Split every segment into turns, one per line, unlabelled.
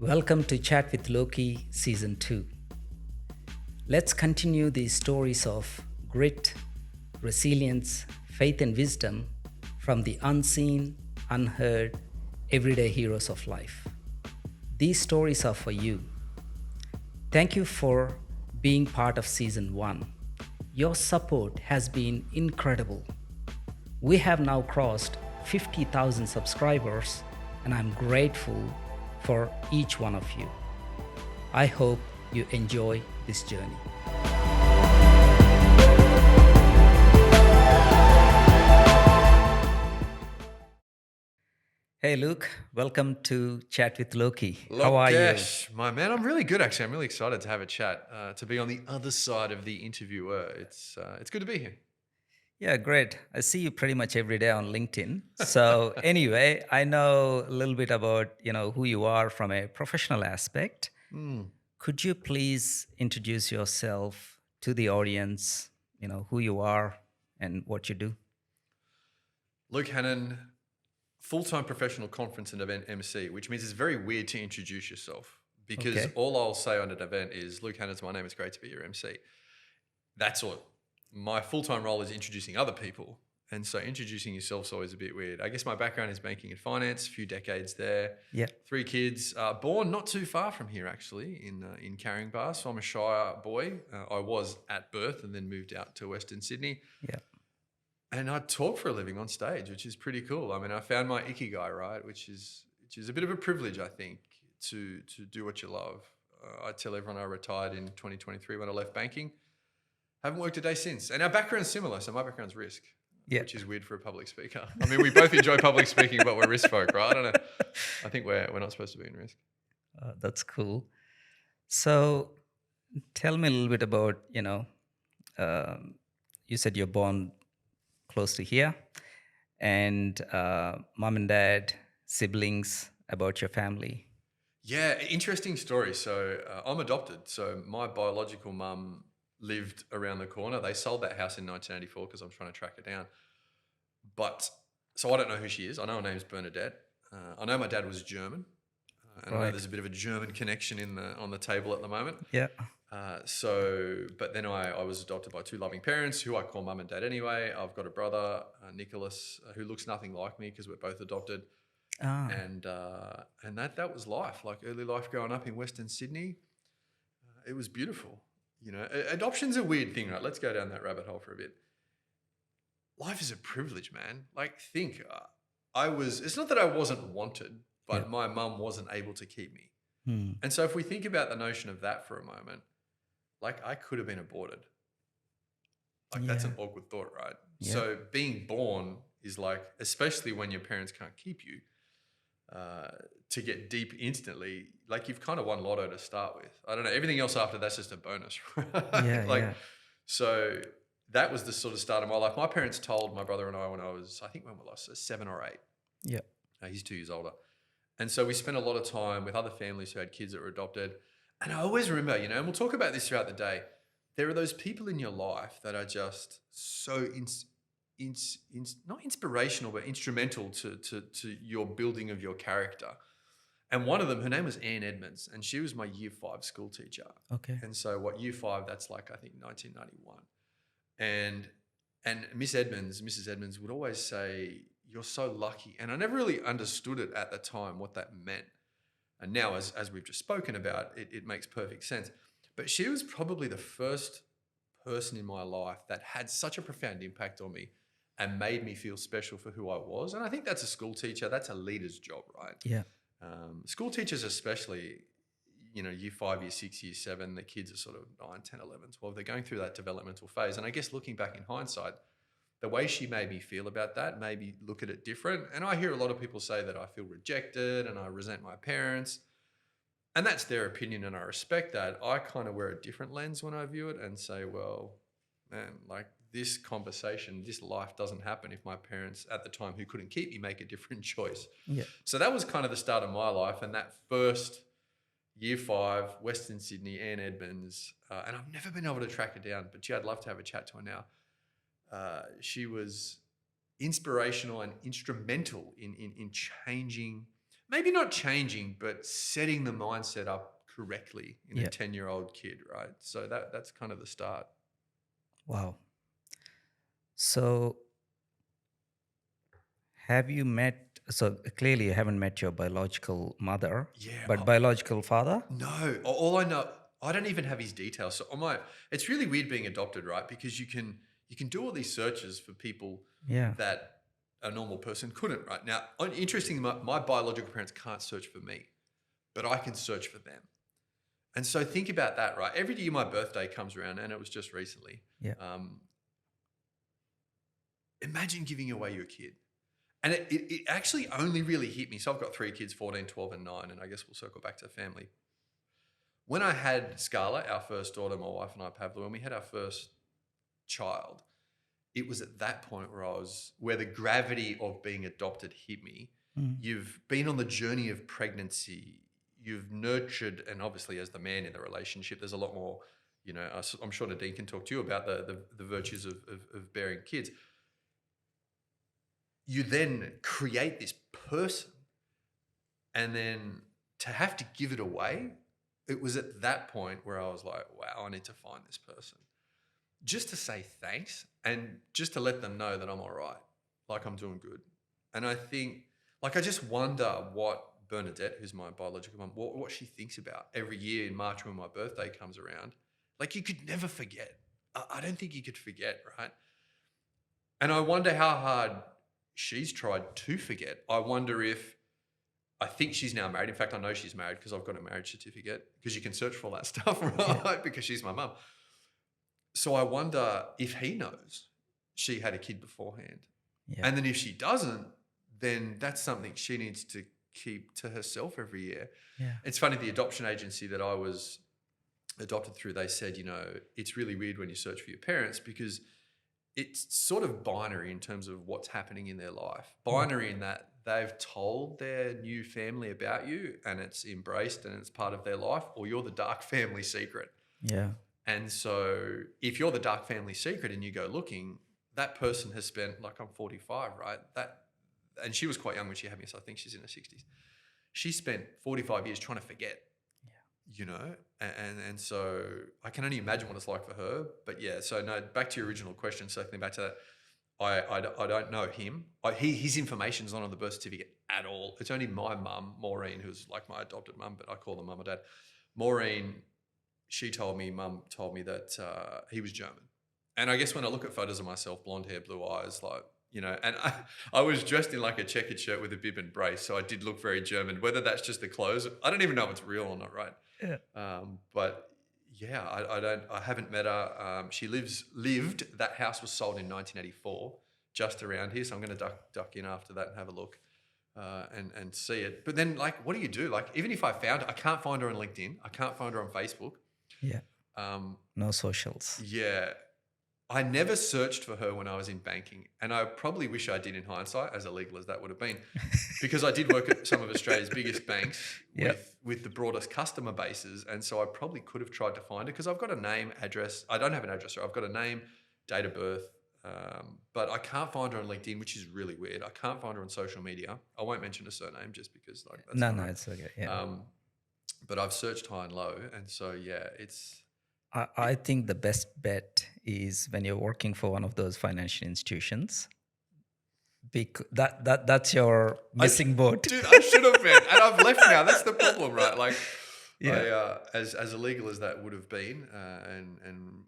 Welcome to Chat with Loki Season 2. Let's continue these stories of grit, resilience, faith, and wisdom from the unseen, unheard, everyday heroes of life. These stories are for you. Thank you for being part of Season 1. Your support has been incredible. We have now crossed 50,000 subscribers, and I'm grateful for each one of you. I hope you enjoy this journey. Hey Luke, welcome to Chat with Loki. How are you?
Lokesh, my man, I'm really good actually. I'm really excited to have a chat, to be on the other side of the interviewer. It's good to be here.
Yeah, great. I see you pretty much every day on LinkedIn. So anyway, I know a little bit about, who you are from a professional aspect. Could you please introduce yourself to the audience, who you are and what you do?
Luke Hannon, full-time professional conference and event MC, which means it's very weird to introduce yourself because
Okay.
all I'll say on an event is, Luke Hannon's my name, it's great to be your MC. That's all. My full-time role is introducing other people. And so introducing yourself is always a bit weird. I guess my background is banking and finance, a few decades there.
Yeah.
3 kids, born not too far from here actually, in 𝗪𝗵𝘁. So I'm a shy boy. I was at birth and then moved out to Western Sydney.
Yeah.
And I talk for a living on stage, which is pretty cool. I mean, I found my 𝗥𝗲, right? Which is a bit of a privilege, I think, to do what you love. I tell everyone I retired in 2023 when I left banking. Haven't worked a day since. And our background's similar. So my background's risk, which is weird for a public speaker. I mean, we both enjoy public speaking, but we're risk folk, right? I don't know. I think we're not supposed to be in risk.
That's cool. So tell me a little bit about, you said you're born close to here, and mom and dad, siblings, about your family.
Yeah, interesting story. So I'm adopted. So my biological mum lived around the corner. They sold that house in 1984 because I'm trying to track her down. So I don't know who she is. I know her name's Bernadette. I know my dad was German. And I know there's a bit of a German connection on the table at the moment.
Yeah.
But then I was adopted by 2 loving parents who I call mum and dad anyway. I've got a brother, 𝗪𝗵𝘁, who looks nothing like me because we're both adopted. And that was life, like early life growing up in Western Sydney. It was beautiful. Adoption's a weird thing, right? Let's go down that rabbit hole for a bit. Life is a privilege, man. Like, think, it's not that I wasn't wanted, but my mum wasn't able to keep me. And so if we think about the notion of that for a moment, like, I could have been aborted. Like, that's an awkward thought, right?
Yeah.
So being born is like, especially when your parents can't keep you, to get deep instantly, like, you've kind of won lotto to start with. I don't know. Everything else after that's just a bonus, right? So that was the sort of start of my life. My parents told my brother and I when we were 7 or 8.
Yeah.
He's 2 years older. And so we spent a lot of time with other families who had kids that were adopted. And I always remember, and we'll talk about this throughout the day, there are those people in your life that are just so not inspirational, but instrumental to your building of your character. And one of them, her name was Ann Edmonds, and she was my year 5 school teacher.
Okay.
And so year 5, that's like, I think 1991. And Mrs. Edmonds would always say, "You're so lucky." And I never really understood it at the time, what that meant. And now, as we've just spoken about, it makes perfect sense. But she was probably the first person in my life that had such a profound impact on me and made me feel special for who I was. And I think that's a school teacher, that's a leader's job, right?
Yeah.
School teachers especially, year 5, year 6, year 7, the kids are sort of 9, 10, 11, 12. They're going through that developmental phase. And I guess looking back in hindsight, the way she made me feel about that made me look at it different. And I hear a lot of people say that I feel rejected and I resent my parents. And that's their opinion and I respect that. I kind of wear a different lens when I view it and say, well, man, like, this conversation, this life doesn't happen if my parents at the time who couldn't keep me make a different choice.
Yeah.
So that was kind of the start of my life. And that first year 5, Western Sydney, Ann Edmonds, and I've never been able to track her down, but gee, I'd love to have a chat to her now. She was inspirational and instrumental in changing maybe not changing, but setting the mindset up correctly in a
Yeah.
10-year-old kid, right? So that's kind of the start.
Wow. So have you met, so clearly you haven't met your biological mother,
Yeah.
but biological father?
No, all I know, I don't even have his details. So it's really weird being adopted, right? Because you can do all these searches for people
Yeah.
that a normal person couldn't, right? Now, interestingly, my biological parents can't search for me, but I can search for them. And so think about that, right? Every year my birthday comes around, and it was just recently.
Yeah.
Imagine giving away your kid. And it actually only really hit me. So I've got 3 kids, 14, 12, and 9, and I guess we'll circle back to family. When I had 𝗲𝗀, our first daughter, my wife and I, 𝗱𝗲, when we had our first child, it was at that point where the gravity of being adopted hit me. You've been on the journey of pregnancy. You've nurtured, and obviously as the man in the relationship, there's a lot more, I'm sure Nadine can talk to you about the virtues of bearing kids. You then create this person, and then to have to give it away, it was at that point where I was like, wow, I need to find this person. Just to say thanks and just to let them know that I'm all right, like I'm doing good. And I think, I just wonder what Bernadette, who's my biological mum, what she thinks about every year in March when my birthday comes around. You could never forget. I don't think you could forget, right? And I wonder how hard she's tried to forget. I think she's now married. In fact, I know she's married because I've got a marriage certificate, because you can search for all that stuff, right? Yeah. Because she's my mum. So I wonder if he knows she had a kid beforehand. Yeah. And then if she doesn't, then that's something she needs to keep to herself every year. Yeah. It's funny, the adoption agency that I was adopted through, they said, it's really weird when you search for your parents because it's sort of binary in terms of what's happening in their life. Binary in that they've told their new family about you and it's embraced and it's part of their life, or you're the dark family secret. Yeah. And so if you're the dark family secret and you go looking, that person has spent, I'm 45, right? And she was quite young when she had me, so I think she's in her 60s. She spent 45 years trying to forget. And so I can only imagine what it's like for her. But yeah, so no, back to your original question, circling back to that, I don't know him. His information's not on the birth certificate at all. It's only my mum, Maureen, who's like my adopted mum, but I call them mum or dad. Maureen, mum told me that he was German. And I guess when I look at photos of myself, blonde hair, blue eyes, and I was dressed in a 𝗥𝗲𝗱 shirt with a bib and brace, so I did look very German. Whether that's just the clothes, I don't even know if it's real or not, right? Yeah. But yeah, I haven't met her. She lived. That house was sold in 1984, just around here. So I'm going to duck in after that and have a look and see it. But then, what do you do? Even if I found her, I can't find her on LinkedIn. I can't find her on Facebook. Yeah. No socials. Yeah. I never searched for her when I was in banking, and I probably wish I did in hindsight, as illegal as that would have been, because I did work at some of Australia's biggest banks with the broadest customer bases, and so I probably could have tried to find her because I've got a name, address. I don't have an address, I've got a name, date of birth, but I can't find her on LinkedIn, which is really weird. I can't find her on social media. I won't mention a surname just because that's
no, it's okay. Yeah.
But I've searched high and low, and so yeah, it's.
I think the best bet is when you're working for one of those financial institutions. That's your missing boat.
Dude, I should have been. And I've left now. That's the problem, right? As illegal as that would have been, and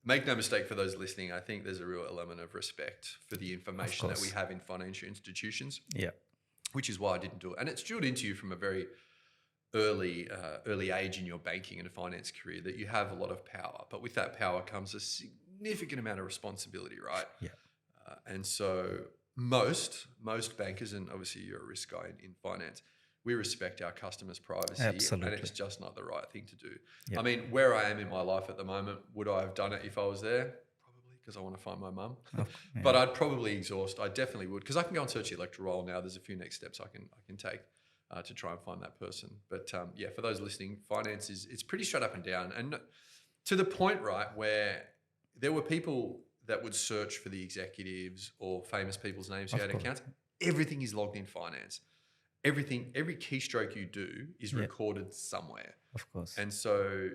make no mistake for those listening, I think there's a real element of respect for the information that we have in financial institutions. Yeah. Which is why I didn't do it. And it's drilled into you from a very early age in your banking and finance career that you have a lot of power, but with that power comes a significant amount of responsibility, right? Yeah. And so most bankers, and obviously you're a risk guy in finance, we respect our customers' privacy. Absolutely. And it's just not the right thing to do. Yep. I mean, where I am in my life at the moment, would I have done it if I was there? Probably, because I want to find my mum. Yeah. But I'd probably exhaust. I definitely would, because I can go and search the electoral roll now. There's a few next steps I can take. To try and find that person. But yeah, for those listening, finance it's pretty straight up and down. And to the point, right, where there were people that would search for the executives or famous people's names who had accounts. Everything is logged in finance. everything, every keystroke you do is recorded somewhere.
Of course.
And so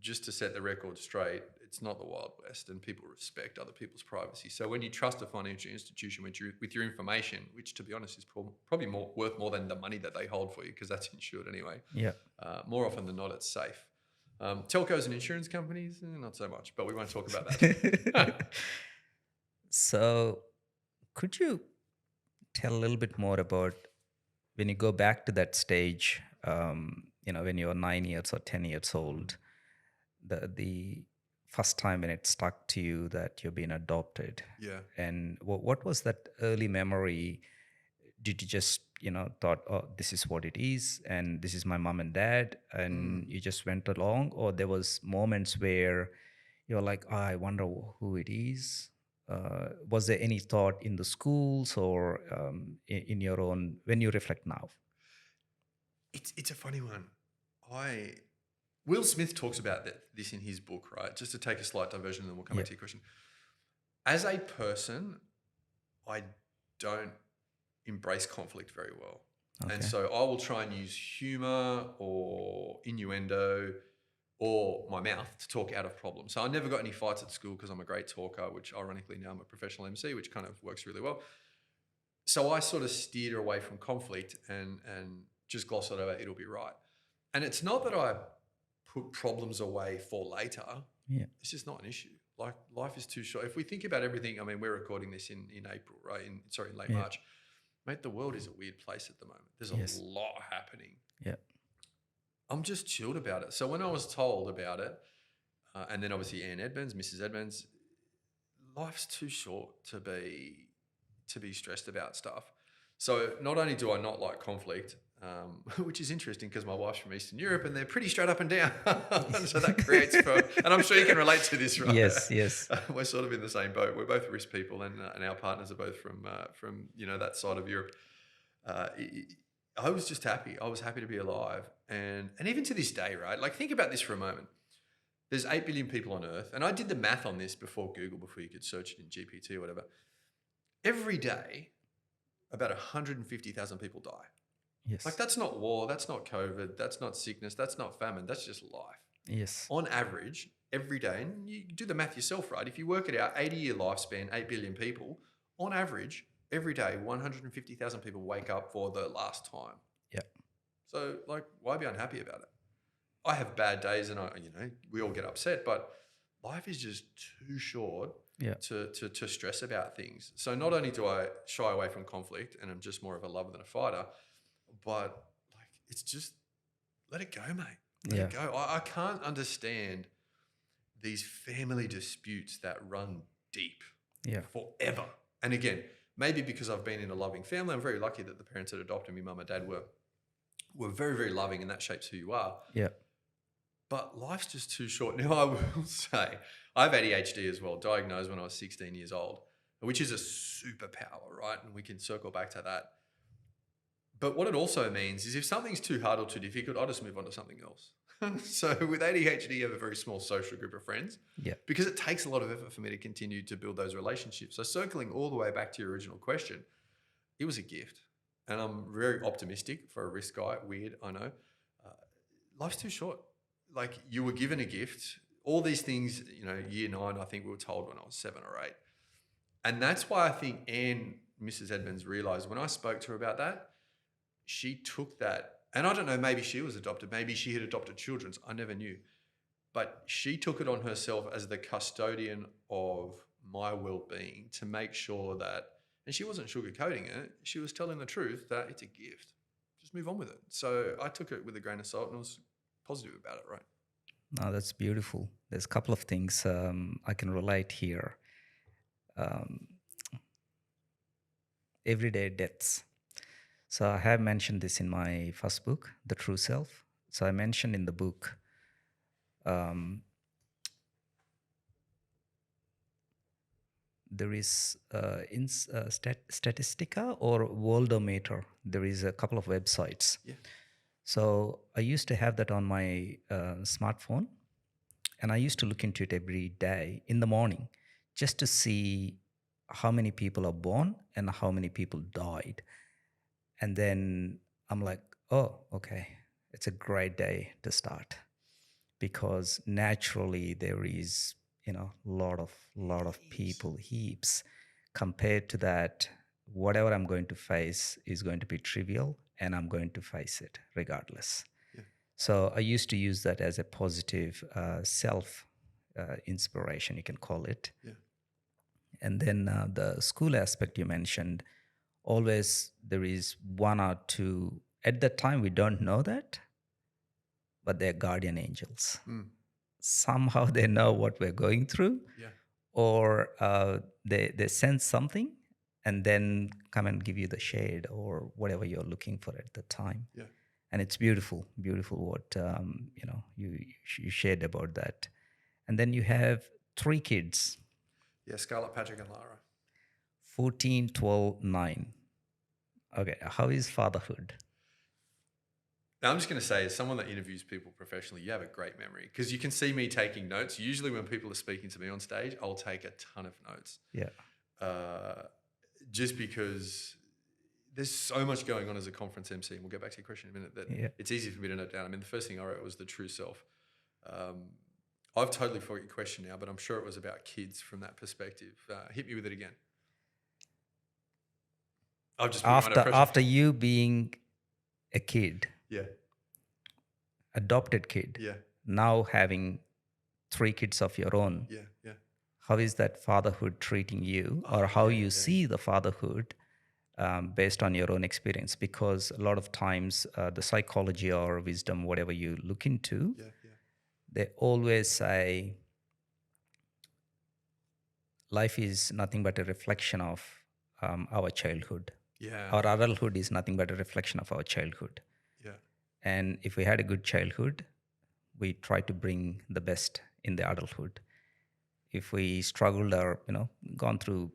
just to set the record straight, it's not the Wild West, and people respect other people's privacy. So when you trust a financial institution with your information, which to be honest is probably worth more than the money that they hold for you, because that's insured anyway.
Yeah.
More often than not, it's safe. Telcos and insurance companies, not so much, but we won't talk about that.
So could you tell a little bit more about when you go back to that stage, when you're 9 years or 10 years old, the first time when it stuck to you that you're being adopted?
Yeah.
And what was that early memory? Did you just, thought, oh, this is what it is, and this is my mom and dad, and you just went along? Or there was moments where you're like, oh, I wonder who it is? Was there any thought in the schools or in your own, when you reflect now?
It's a funny one. Will Smith talks about this in his book, right? Just to take a slight diversion, and then we'll come back to your question. As a person, I don't embrace conflict very well. Okay. And so I will try and use humor or innuendo or my mouth to talk out of problems. So I never got any fights at school because I'm a great talker, which ironically now I'm a professional MC, which kind of works really well. So I sort of steered away from conflict and just gloss it over, it'll be right. And it's not that I put problems away for later. Yeah. It's just not an issue. Like, life is too short. If we think about everything, I mean, we're recording this in April, right? In late March. Mate, the world is a weird place at the moment. There's a lot happening. Yeah. I'm just chilled about it. So when I was told about it, and then obviously Mrs. Edmonds, life's too short to be stressed about stuff. So not only do I not like conflict, which is interesting because my wife's from Eastern Europe and they're pretty straight up and down. So that creates, and I'm sure you can relate to this, right?
Yes.
We're sort of in the same boat. We're both risk people, and our partners are both from that side of Europe. I was just happy. I was happy to be alive. And even to this day, right? Like, think about this for a moment. There's 8 billion people on Earth. And I did the math on this before Google, before you could search it in GPT or whatever. Every day, about 150,000 people die. Yes. Like, that's not war. That's not COVID. That's not sickness. That's not famine. That's just life.
Yes.
On average, every day, and you do the math yourself, right? If you work it out, 80-year lifespan, 8 billion people, on average, every day, 150,000 people wake up for the last time.
Yeah.
So, like, why be unhappy about it? I have bad days and we all get upset, but life is just too short to stress about things. So not only do I shy away from conflict and I'm just more of a lover than a fighter, but like, it's just, let it go, mate. Let it go. I can't understand these family disputes that run deep forever. And again, maybe because I've been in a loving family, I'm very lucky that the parents that adopted me, mum and dad, were very, very loving, and that shapes who you are. Yeah. But life's just too short. Now, I will say, I have ADHD as well, diagnosed when I was 16 years old, which is a superpower, right? And we can circle back to that. But what it also means is if something's too hard or too difficult, I'll just move on to something else. So with ADHD, you have a very small social group of friends because it takes a lot of effort for me to continue to build those relationships. So circling all the way back to your original question, it was a gift. And I'm very optimistic for a risk guy. Weird, I know. Life's too short. Like, you were given a gift. All these things, year 9, I think we were told when I was 7 or 8. And that's why I think Mrs. Edmonds realised when I spoke to her about that, she took that. And I don't know, maybe she was adopted. Maybe she had adopted children's. I never knew. But she took it on herself as the custodian of my well-being to make sure that, and she wasn't sugarcoating it, she was telling the truth that it's a gift. Just move on with it. So I took it with a grain of salt and I was positive about it, right?
No, that's beautiful. There's a couple of things I can relate here. Everyday deaths. So I have mentioned this in my first book, The True Self. So I mentioned in the book, there is in Statistica or Worldometer, there is a couple of websites. Yeah. So I used to have that on my smartphone, and I used to look into it every day in the morning just to see how many people are born and how many people died. And then I'm like, oh, okay, it's a great day to start, because naturally there is, lot of people, heaps. Compared to that, whatever I'm going to face is going to be trivial, and I'm going to face it regardless.
Yeah.
So I used to use that as a positive self inspiration, you can call it.
Yeah.
And then the school aspect you mentioned, always there is one or two. At that time, we don't know that, but they're guardian angels. Somehow they know what we're going through,
Yeah.
or they sense something and then come and give you the shade or whatever you're looking for at the time.
Yeah.
And it's beautiful what you shared about that. And then you have 3 kids.
Yeah, Scarlett, Patrick, and Lara.
14, 12, 9. Okay, how is fatherhood?
Now, I'm just going to say, as someone that interviews people professionally, you have a great memory, because you can see me taking notes. Usually when people are speaking to me on stage, I'll take a ton of notes.
Yeah.
Just because there's so much going on as a conference MC, and we'll get back to your question in a minute, that it's easy for me to note down. I mean, the first thing I wrote was the true self. I've totally forgot your question now, but I'm sure it was about kids from that perspective. Hit me with it again. I've just
after you being a kid.
Yeah.
Adopted kid.
Yeah.
Now having 3 kids of your own.
Yeah. Yeah.
How is that fatherhood treating you, or how you see the fatherhood based on your own experience? Because a lot of times the psychology or wisdom, whatever you look into, they always say life is nothing but a reflection of our childhood.
Yeah.
Our adulthood is nothing but a reflection of our childhood.
Yeah.
And if we had a good childhood, we try to bring the best in the adulthood. If we struggled or, gone through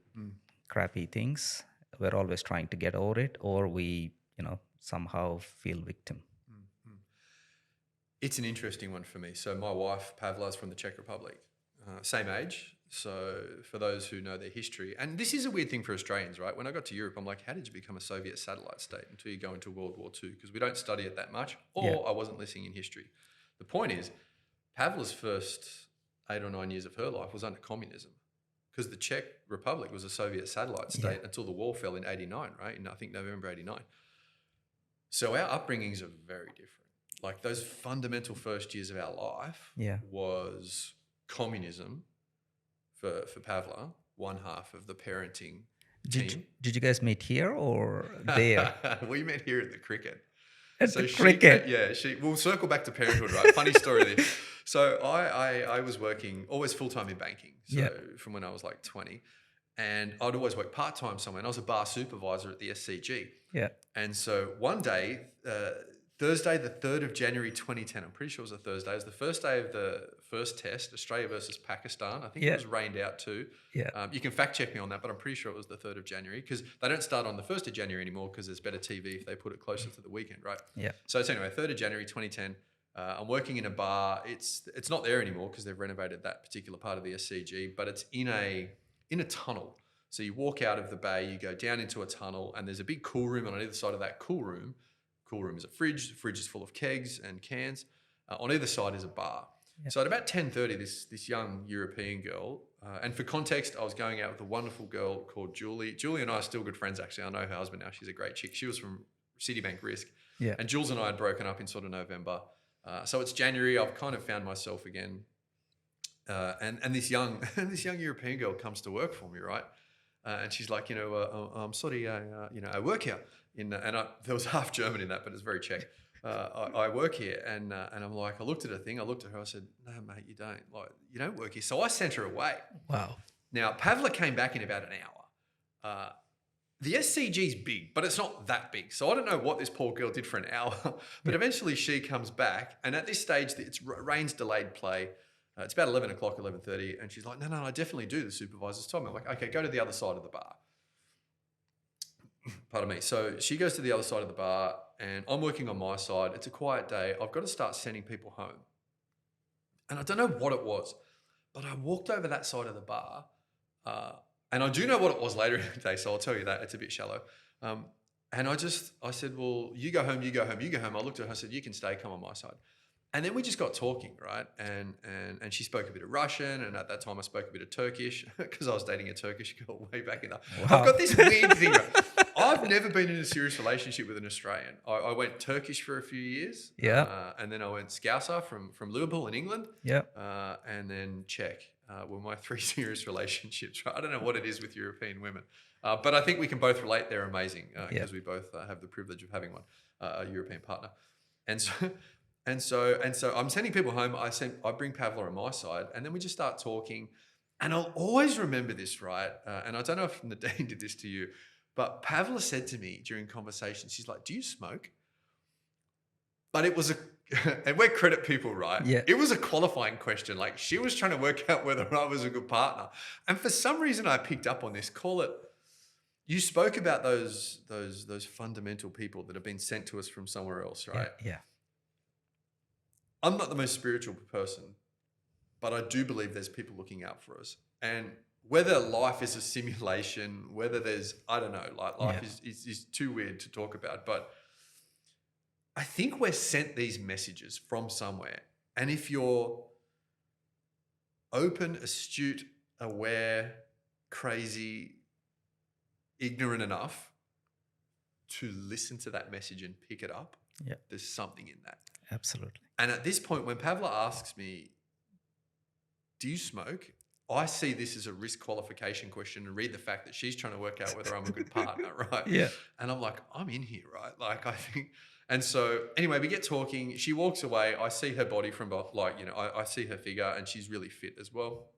crappy things, we're always trying to get over it, or we, somehow feel victim.
It's an interesting one for me. So my wife, 𝗱𝗲, is from the Czech Republic, same age. So for those who know their history, and this is a weird thing for Australians, right? When I got to Europe, I'm like, how did you become a Soviet satellite state until you go into World War II? Because we don't study it that much, or I wasn't listening in history. The point is, 𝗱𝗲's first 8 or 9 years of her life was under communism, because the Czech Republic was a Soviet satellite state until the wall fell in 89, right? In, I think, November 89. So our upbringings are very different. Like, those fundamental first years of our life was communism for 𝗱𝗲, one half of the parenting team.
Did you guys meet here or there?
We met here at the cricket.
Cricket?
We'll circle back to Parenthood, right? Funny story there. So I was working always full-time in banking, from when I was like 20. And I'd always work part-time somewhere. And I was a bar supervisor at the SCG. Yeah. And so one day, Thursday, the 3rd of January 2010, I'm pretty sure it was a Thursday. It was the first day of the first test, Australia versus Pakistan. I think it was rained out too. Yeah. You can fact check me on that, but I'm pretty sure it was the 3rd of January, because they don't start on the 1st of January anymore, because there's better TV if they put it closer to the weekend, right? Yeah. So it's anyway, 3rd of January 2010. I'm working in a bar. It's not there anymore because they've renovated that particular part of the SCG, but it's in a tunnel. So you walk out of the bay, you go down into a tunnel, and there's a big cool room, and on either side of that cool room is a fridge. The fridge is full of kegs and cans. On either side is a bar. Yep. So at about 10:30, this young European girl, and for context, I was going out with a wonderful girl called Julie. Julie and I are still good friends, actually. I know her husband now. She's a great chick. She was from Citibank Risk. Yeah. And Jules and I had broken up in sort of November. So it's January. I've kind of found myself again. And this young European girl comes to work for me, right? And she's like, I'm sorry, I work here. There was half German in that, but it's very Czech. I work here, and I'm like, I looked at her, I said, no, mate, you don't. Like, you don't work here. So I sent her away. Wow. Now, 𝗱𝗲 came back in about an hour. The SCG's big, but it's not that big. So I don't know what this poor girl did for an hour, but eventually she comes back, and at this stage, it's rain's delayed play. It's about 11 o'clock, 11:30, and she's like, no, I definitely do, the supervisor's told me. I'm like, okay, go to the other side of the bar. Pardon me. So she goes to the other side of the bar, and I'm working on my side. It's a quiet day. I've got to start sending people home. And I don't know what it was, but I walked over that side of the bar, and I do know what it was later in the day, so I'll tell you that. It's a bit shallow. And I said, well, you go home, you go home, you go home. I looked at her, I said, you can stay, come on my side. And then we just got talking, right? And she spoke a bit of Russian, and at that time I spoke a bit of Turkish because I was dating a Turkish girl way back in the...
Wow.
I've got this weird thing, right? I've never been in a serious relationship with an Australian. I went Turkish for a few years.
Yeah.
And then I went 𝗥𝗲 from Liverpool in England.
Yeah.
And then Czech were my 3 serious relationships. Right? I don't know what it is with European women. But I think we can both relate. They're amazing because we both have the privilege of having a European partner. And so I'm sending people home. I bring 𝗱𝗲 on my side, and then we just start talking. And I'll always remember this, right? And I don't know if Nadine did this to you, but 𝗱𝗲 said to me during conversation, she's like, "Do you smoke?" But it was and we're credit people, right?
Yeah.
It was a qualifying question. Like she was trying to work out whether I was a good partner. And for some reason I picked up on this. You spoke about those fundamental people that have been sent to us from somewhere else, right?
Yeah.
I'm not the most spiritual person, but I do believe there's people looking out for us. And whether life is a simulation, whether there's, I don't know, like life is too weird to talk about, but I think we're sent these messages from somewhere. And if you're open, astute, aware, crazy, ignorant enough to listen to that message and pick it up, there's something in that.
Absolutely.
And at this point, when 𝗱𝗲 asks me, do you smoke? I see this as a risk qualification question and read the fact that she's trying to work out whether I'm a good partner, right?
Yeah.
And I'm like, I'm in here, right? Like, I think... And so anyway, we get talking. She walks away. I see her body from like, you know, I see her figure and she's really fit as well.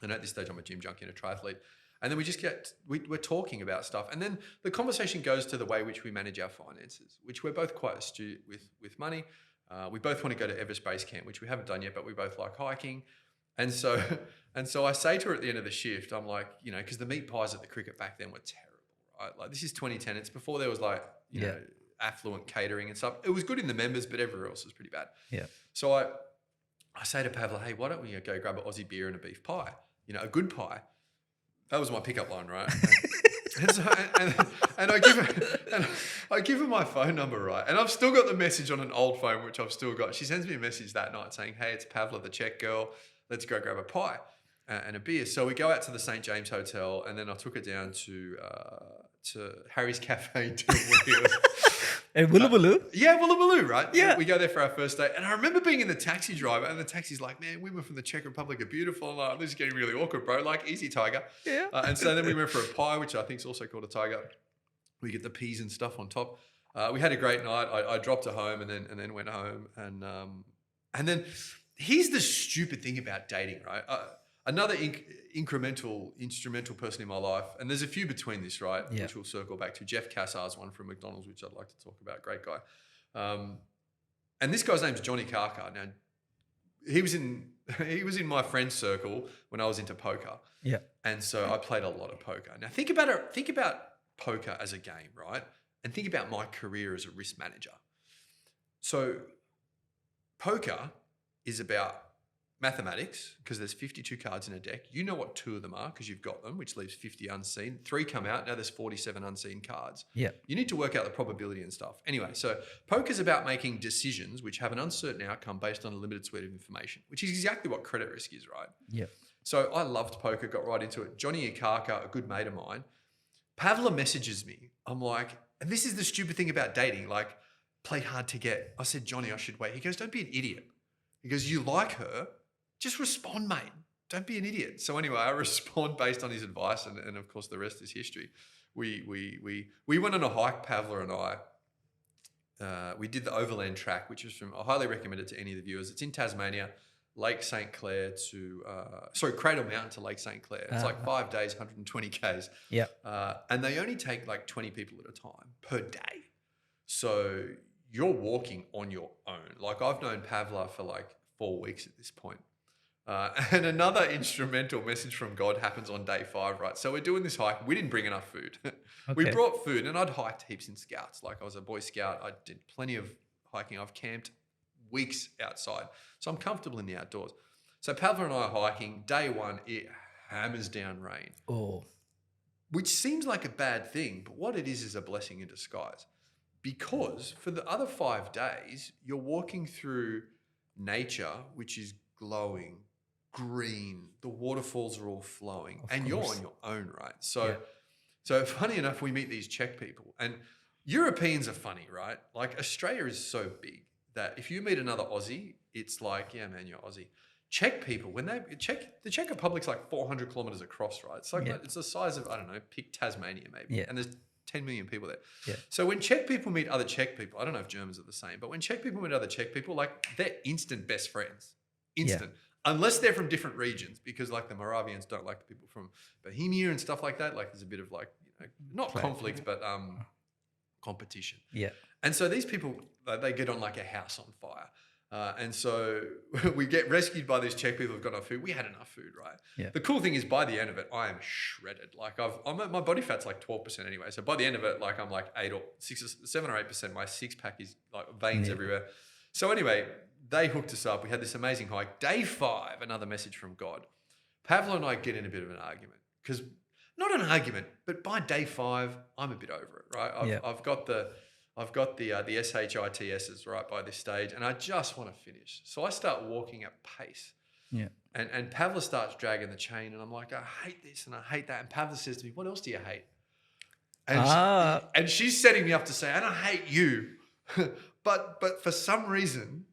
And at this stage, I'm a gym junkie and a triathlete. And then we just we're talking about stuff. And then the conversation goes to the way which we manage our finances, which we're both quite astute with money. We both want to go to 𝗱𝗲 Base Camp, which we haven't done yet, but we both like hiking. And so I say to her at the end of the shift, I'm like, you know, because the meat pies at the cricket back then were terrible, right? Like this is 2010. It's before there was like, you know, affluent catering and stuff. It was good in the members, but everywhere else was pretty bad. Yeah. So I say to 𝗱𝗲, hey, why don't we go grab an Aussie beer and a beef pie? You know, a good pie. That was my pickup line, right? and I give her my phone number, right? And I've still got the message on an old phone, which I've still got. She sends me a message that night saying, hey, it's 𝗱𝗲, the Czech girl. Let's go grab a pie and a beer. So we go out to the St. James Hotel, and then I took her down to Harry's Cafe.
And 𝗲𝗲?
Yeah, 𝗲𝗲, right?
Yeah.
We go there for our first date. And I remember being in the taxi driver, and the taxi's like, man, women from the Czech Republic are beautiful. And like, this is getting really awkward, bro. Like, easy, tiger. Yeah. And so then we went for a pie, which I think is also called a tiger. We get the peas and stuff on top. We had a great night. I dropped her home and then went home. And then here's the stupid thing about dating, right? Another instrumental person in my life, and there's a few between this, right? Yeah. Which we'll circle back to. 𝗱𝗲 one from McDonald's, which I'd like to talk about. Great guy. And this guy's name's Johnny Carcar. Now, he was in my friend's circle when I was into poker. Yeah. And so I played a lot of poker. Now think about poker as a game, right? And think about my career as a risk manager. So poker is about mathematics, because there's 52 cards in a deck. You know what 2 of them are because you've got them, which leaves 50 unseen. 3 come out. Now there's 47 unseen cards. Yeah. You need to work out the probability and stuff. Anyway, so poker's about making decisions which have an uncertain outcome based on a limited suite of information, which is exactly what credit risk is, right? Yeah. So I loved poker, got right into it. Johnny Carcar, a good mate of mine, 𝗱𝗲 messages me. I'm like, and this is the stupid thing about dating, like play hard to get. I said, Johnny, I should wait. He goes, don't be an idiot. He goes, you like her. Just respond, mate. Don't be an idiot. So anyway, I respond based on his advice, and of course the rest is history. We went on a hike, 𝗱𝗲 and I. We did the overland track, which is I highly recommend it to any of the viewers. It's in Tasmania, Lake St. Clair Cradle Mountain to Lake St. Clair. It's like 5 days, 120 Ks. Yeah. And they only take like 20 people at a time per day. So you're walking on your own. Like I've known 𝗱𝗲 for like 4 weeks at this point. And another instrumental message from God happens on day 5, right? So we're doing this hike. We didn't bring enough food. Okay. We brought food, and I'd hiked heaps in Scouts. Like I was a Boy Scout. I did plenty of hiking. I've camped weeks outside. So I'm comfortable in the outdoors. So 𝗱𝗲 and I are hiking. Day 1, it hammers down rain. Oh. which seems like a bad thing, but what it is a blessing in disguise. Because for the other 5 days, you're walking through nature, which is glowing, green, the waterfalls are all flowing, and you're on your own, right? So funny enough, we meet these Czech people, and Europeans are funny, right? Like Australia is so big that if you meet another Aussie, it's like, yeah, man, you're Aussie. Czech people, the Czech Republic's like 400 kilometers across, right? It's like it's the size of, I don't know, pick Tasmania maybe, and there's 10 million people there.
Yeah.
So when Czech people meet other Czech people, I don't know if Germans are the same, but when Czech people meet other Czech people, like they're instant best friends, unless they're from different regions, because like the Moravians don't like the people from Bohemia and stuff like that. Like there's a bit of like, not conflict, but competition.
Yeah.
And so these people, they get on like a house on fire. And so we get rescued by these Czech people who've got enough food. We had enough food, right?
Yeah.
The cool thing is by the end of it, I am shredded. Like my body fat's like 12% anyway. So by the end of it, like I'm like 7 or 8%. My 6-pack is like veins everywhere. So anyway, they hooked us up. We had this amazing hike. Day 5, another message from God. Pavlo and I get in a bit of an argument because not an argument, but by day 5, I'm a bit over it, right? I've got the 𝗱𝗲𝗁𝗁𝘁𝗵s right by this stage, and I just want to finish. So I start walking at pace.
Yeah.
And Pavla starts dragging the chain, and I'm like, I hate this and I hate that. And Pavla says to me, what else do you hate? And she's setting me up to say, and I hate you. but for some reason,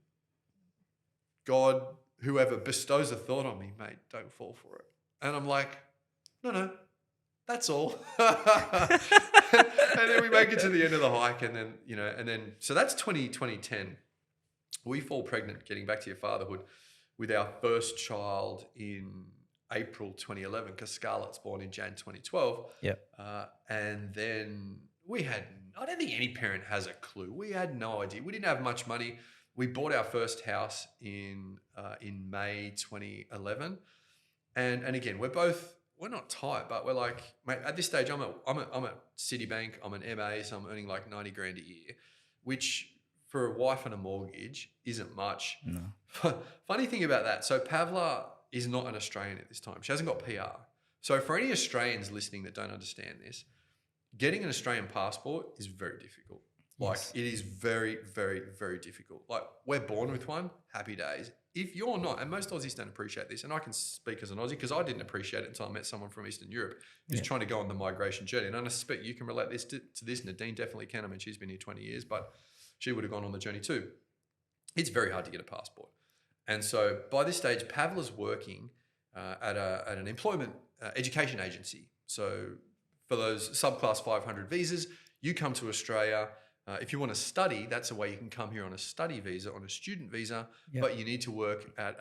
God, whoever bestows a thought on me, mate, don't fall for it. And I'm like, no, that's all. And then we make it to the end of the hike, and then, so that's 2010. We fall pregnant, getting back to your fatherhood, with our first child in April 2011, because Scarlett's born in Jan 2012.
Yeah.
And then I don't think any parent has a clue. We had no idea. We didn't have much money. We bought our first house in May 2011. And again, we're not tight, but we're like, mate, at this stage, I'm at Citibank, I'm an MA, so I'm earning like 90 grand a year, which for a wife and a mortgage isn't much.
No.
Funny thing about that, so Pavla is not an Australian at this time. She hasn't got PR. So for any Australians listening that don't understand this, getting an Australian passport is very difficult. Like it is very, very, very difficult. Like we're born with one, happy days. If you're not, and most Aussies don't appreciate this, and I can speak as an Aussie because I didn't appreciate it until I met someone from Eastern Europe who's trying to go on the migration journey. And I suspect you can relate this to this. Nadine definitely can. I mean, she's been here 20 years, but she would have gone on the journey too. It's very hard to get a passport. And so by this stage, Pavla's working at an employment education agency. So for those subclass 500 visas, you come to Australia. If you want to study, that's a way you can come here on a study visa, on a student visa, but you need to work at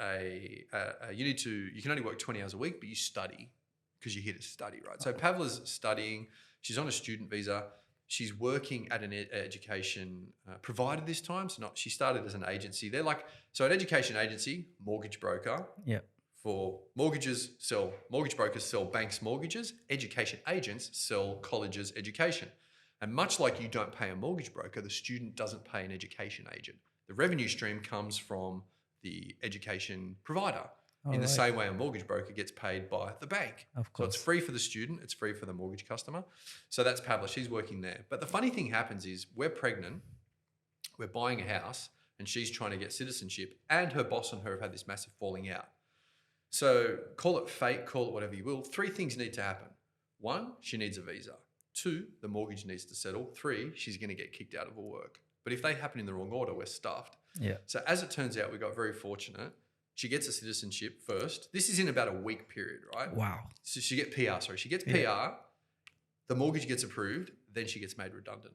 you can only work 20 hours a week, but you study because you're here to study, right? So Pavla's studying, she's on a student visa, she's working at an education provider this time. So she started as an agency. They're like, so an education agency, mortgage broker.
Yeah.
For mortgage brokers sell banks mortgages, education agents sell colleges education. And much like you don't pay a mortgage broker, the student doesn't pay an education agent. The revenue stream comes from the education provider in the same way a mortgage broker gets paid by the bank.
Of course.
So it's free for the student, it's free for the mortgage customer. So that's Pavla, she's working there. But the funny thing happens is we're pregnant, we're buying a house, and she's trying to get citizenship, and her boss and her have had this massive falling out. So call it fate, call it whatever you will. 3 things need to happen. 1, she needs a visa. 2, the mortgage needs to settle. 3, she's going to get kicked out of her work. But if they happen in the wrong order, we're stuffed.
Yeah.
So as it turns out, we got very fortunate. She gets a citizenship first. This is in about a week period, right?
Wow.
So she gets PR, She gets PR, the mortgage gets approved, then she gets made redundant.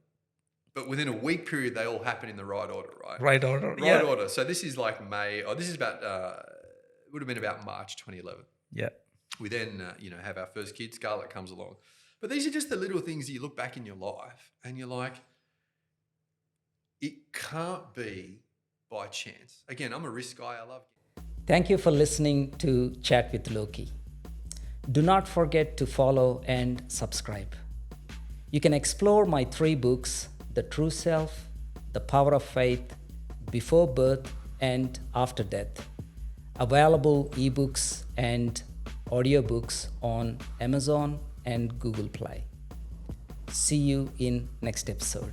But within a week period, they all happen in the right order, right?
Right order.
Right order. So this is like this is about, would have been about March 2011.
Yeah.
We then, have our first kid, Scarlett comes along. But these are just the little things that you look back in your life and you're like, it can't be by chance. Again, I'm a risk guy. I love it.
Thank you for listening to Chat with Loki. Do not forget to follow and subscribe. You can explore my 3 books, The True Self, The Power of Faith, Before Birth and After Death. Available ebooks and audiobooks on Amazon, and Google Play. See you in next episode.